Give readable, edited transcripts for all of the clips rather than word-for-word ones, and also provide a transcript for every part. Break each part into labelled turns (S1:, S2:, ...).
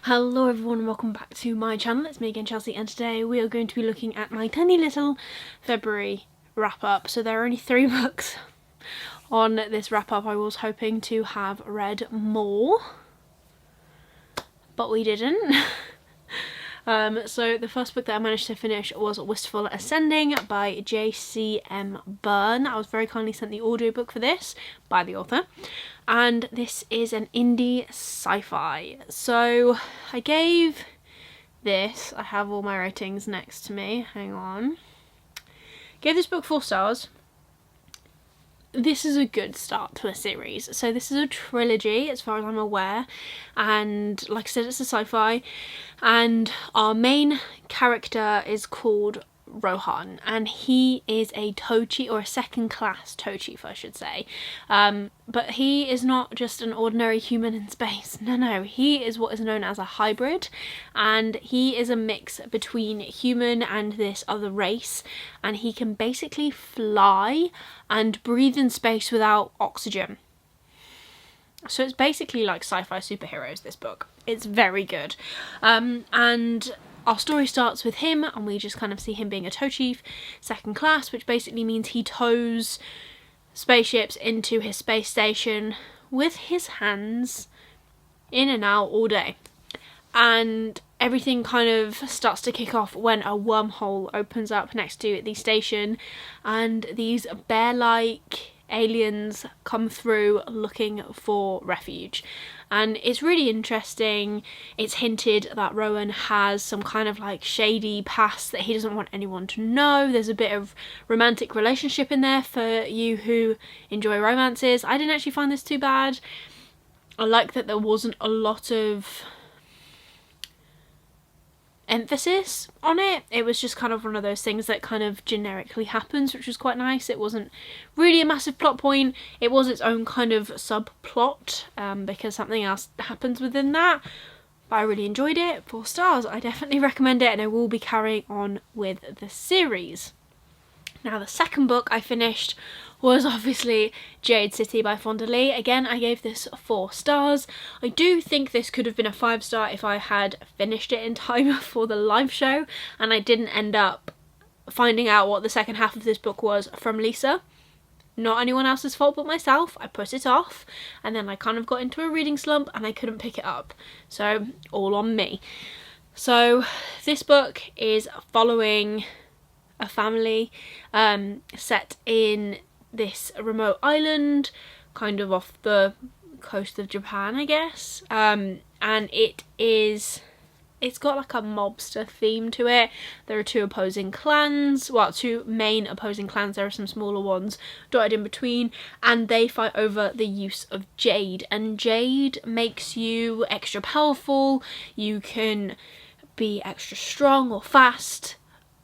S1: Hello everyone and welcome back to my channel. It's me again, Chelsea, and today we are going to be looking at my tiny little February wrap up. So there are only 3 books on this wrap up. I was hoping to have read more, but we didn't. So the first book that I managed to finish was Wistful Ascending by J.C.M. Byrne. I was very kindly sent the audiobook for this by the author, and this is an indie sci-fi. So I gave this, I have all my ratings next to me, hang on, gave this book 4 stars. This is a good start to a series. So this is a trilogy as far as I'm aware, and like I said, it's a sci-fi, and our main character is called Rohan, and he is a toe chief, or a second class toe chief I should say, but he is not just an ordinary human in space. No, he is what is known as a hybrid, and he is a mix between human and this other race, and he can basically fly and breathe in space without oxygen. So it's basically like sci-fi superheroes, this book. It's very good. And our story starts with him, and we just kind of see him being a tow chief, second class, which basically means he tows spaceships into his space station with his hands, in and out all day. And everything kind of starts to kick off when a wormhole opens up next to the station, and these bear-like aliens come through looking for refuge. And it's really interesting. It's hinted that Rohan has some kind of like shady past that he doesn't want anyone to know. There's a bit of romantic relationship in there for you who enjoy romances. I didn't actually find this too bad. I like that there wasn't a lot of emphasis on it. It was just kind of one of those things that kind of generically happens, which was quite nice. It wasn't really a massive plot point. It was its own kind of subplot, because something else happens within that. But I really enjoyed it. 4 stars. I definitely recommend it, and I will be carrying on with the series. Now, the second book I finished was obviously Jade City by Fonda Lee. Again, I gave this 4 stars. I do think this could have been a 5-star if I had finished it in time for the live show, and I didn't end up finding out what the second half of this book was from Lisa. Not anyone else's fault but myself. I put it off, and then I kind of got into a reading slump and I couldn't pick it up. So, all on me. So, this book is following a family set in this remote island, kind of off the coast of Japan, I guess. And it's got like a mobster theme to it. There are 2 opposing clans, well, 2 main opposing clans. There are some smaller ones dotted in between, and they fight over the use of jade. And jade makes you extra powerful. You can be extra strong or fast,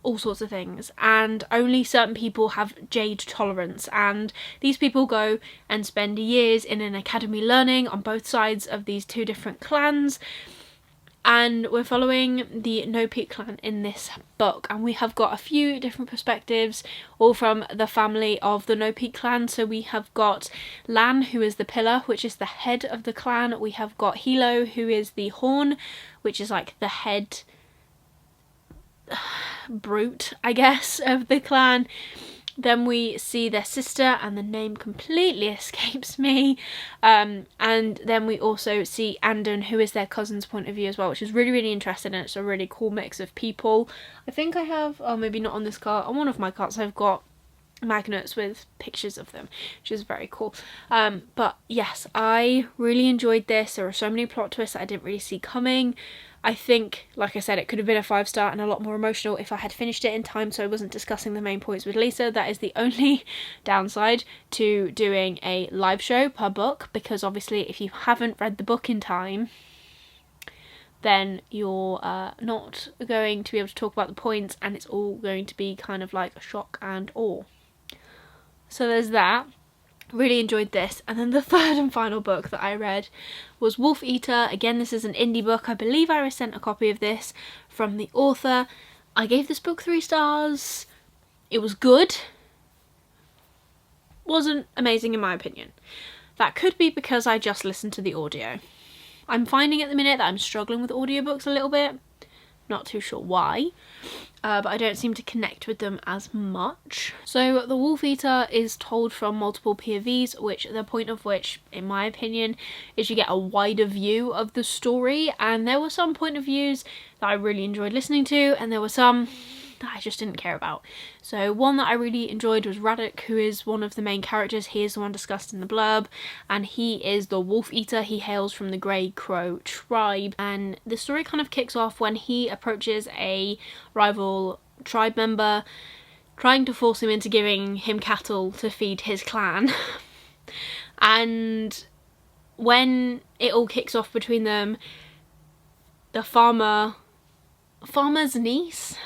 S1: all sorts of things, and only certain people have jade tolerance, and these people go and spend years in an academy learning on both sides of these 2 different clans. And we're following the No Peak clan in this book, and we have got a few different perspectives, all from the family of the No Peak clan. So we have got Lan, who is the pillar, which is the head of the clan. We have got Hilo, who is the horn, which is like the head brute, I guess, of the clan. Then we see their sister, and the name completely escapes me, and then we also see Andon, who is their cousin's point of view as well, which is really interesting, and it's a really cool mix of people. I think I have, oh maybe not on this card, on one of my cards I've got magnets with pictures of them, which is very cool. But yes, I really enjoyed this. There were so many plot twists that I didn't really see coming. I think, like I said, it could have been a 5-star and a lot more emotional if I had finished it in time, so I wasn't discussing the main points with Lisa. That is the only downside to doing a live show per book, because obviously if you haven't read the book in time, then you're not going to be able to talk about the points, and it's all going to be kind of like a shock and awe. So there's that. Really enjoyed this. And then the third and final book that I read was Wolf Eater. Again, this is an indie book. I believe I was sent a copy of this from the author. I gave this book 3 stars. It was good. Wasn't amazing in my opinion. That could be because I just listened to the audio. I'm finding at the minute that I'm struggling with audiobooks a little bit. Not too sure why, but I don't seem to connect with them as much. So The Wolf Eater is told from multiple POVs, which the point of which, in my opinion, is you get a wider view of the story, and there were some point of views that I really enjoyed listening to, and there were some that I just didn't care about. So one that I really enjoyed was Radek, who is one of the main characters. He is the one discussed in the blurb, and he is the Wolf Eater. He hails from the Grey Crow tribe, and the story kind of kicks off when he approaches a rival tribe member, trying to force him into giving him cattle to feed his clan. And when it all kicks off between them, the farmer's niece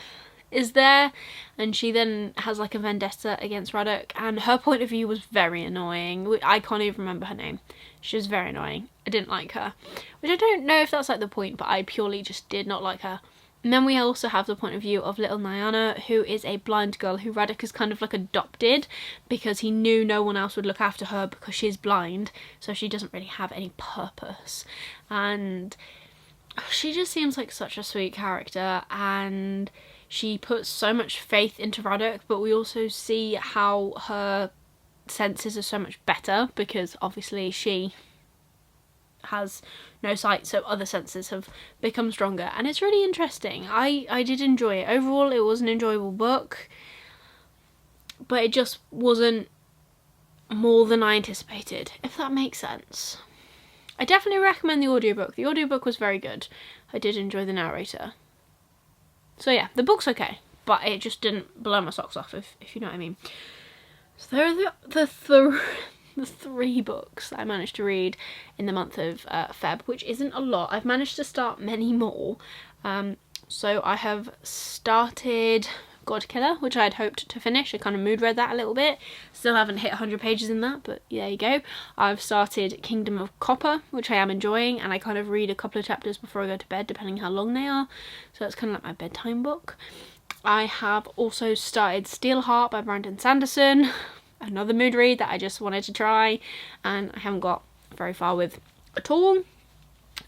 S1: is there, and she then has like a vendetta against Radek, and her point of view was very annoying. I can't even remember her name. She was very annoying. I didn't like her, which I don't know if that's like the point, but I purely just did not like her. And then we also have the point of view of little Nyana, who is a blind girl who Radek has kind of like adopted because he knew no one else would look after her because she's blind, so she doesn't really have any purpose. And she just seems like such a sweet character, and she puts so much faith into Radek, but we also see how her senses are so much better because obviously she has no sight, so other senses have become stronger, and it's really interesting. I did enjoy it. Overall, it was an enjoyable book, but it just wasn't more than I anticipated, if that makes sense. I definitely recommend the audiobook. The audiobook was very good. I did enjoy the narrator. So yeah, the book's okay, but it just didn't blow my socks off, if you know what I mean. So there are the three books I managed to read in the month of Feb, which isn't a lot. I've managed to start many more. So I have started Godkiller, which I had hoped to finish. I kind of mood read that a little bit. Still haven't hit 100 pages in that, but there you go. I've started Kingdom of Copper, which I am enjoying, and I kind of read a couple of chapters before I go to bed, depending how long they are. So that's kind of like my bedtime book. I have also started Steelheart by Brandon Sanderson, another mood read that I just wanted to try, and I haven't got very far with at all.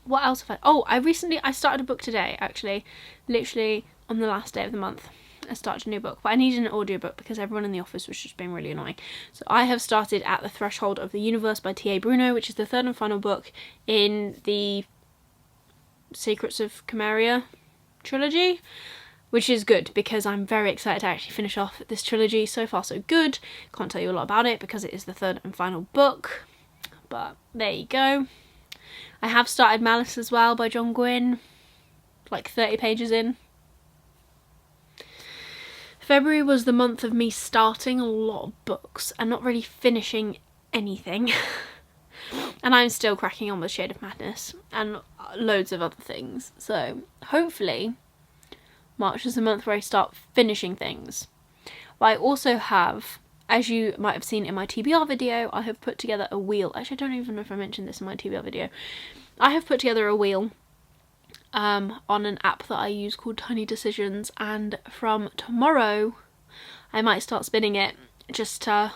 S1: What else have I... Oh, I started a book today, actually. Literally on the last day of the month. I started a new book, but I needed an audiobook because everyone in the office was just being really annoying. So I have started At the Threshold of the Universe by T.A. Bruno, which is the third and final book in the Secrets of Camarilla trilogy, which is good because I'm very excited to actually finish off this trilogy. So far so good. Can't tell you a lot about it because it is the third and final book, but there you go. I have started Malice as well by John Gwynne, like 30 pages in. February was the month of me starting a lot of books and not really finishing anything. And I'm still cracking on with Shade of Madness and loads of other things. So hopefully March is the month where I start finishing things. But I also have, as you might have seen in my TBR video, I have put together a wheel. Actually, I don't even know if I mentioned this in my TBR video. I have put together a wheel on an app that I use called Tiny Decisions, and from tomorrow I might start spinning it just to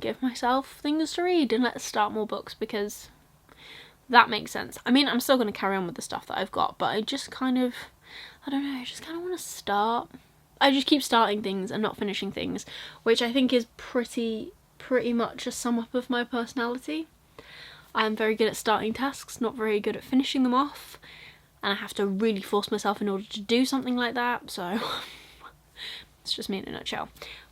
S1: give myself things to read and let's start more books, because that makes sense. I mean, I'm still going to carry on with the stuff that I've got, but I just kind of, I don't know, I just kind of want to start. I just keep starting things and not finishing things, which I think is pretty much a sum up of my personality. I'm very good at starting tasks, not very good at finishing them off, and I have to really force myself in order to do something like that, so it's just me in a nutshell.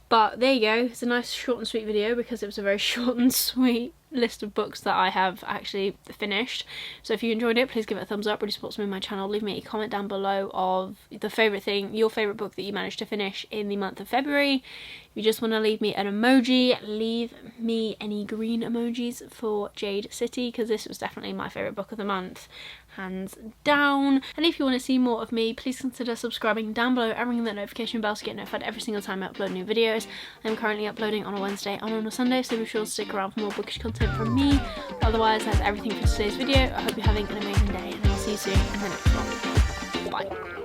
S1: But there you go, it's a nice short and sweet video because it was a very short and sweet list of books that I have actually finished. So if you enjoyed it, please give it a thumbs up, really supports me on my channel. Leave me a comment down below of the favourite thing, your favourite book that you managed to finish in the month of February. If you just want to leave me an emoji, leave me any green emojis for Jade City, because this was definitely my favourite book of the month, hands down. And if you want to see more of me, please consider subscribing down below and ringing that notification bell to get notified every single time I upload new videos. I'm currently uploading on a Wednesday and on a Sunday, so be sure to stick around for more bookish content from me. Otherwise, that's everything for today's video. I hope you're having an amazing day, and I'll see you soon in the next one. Bye.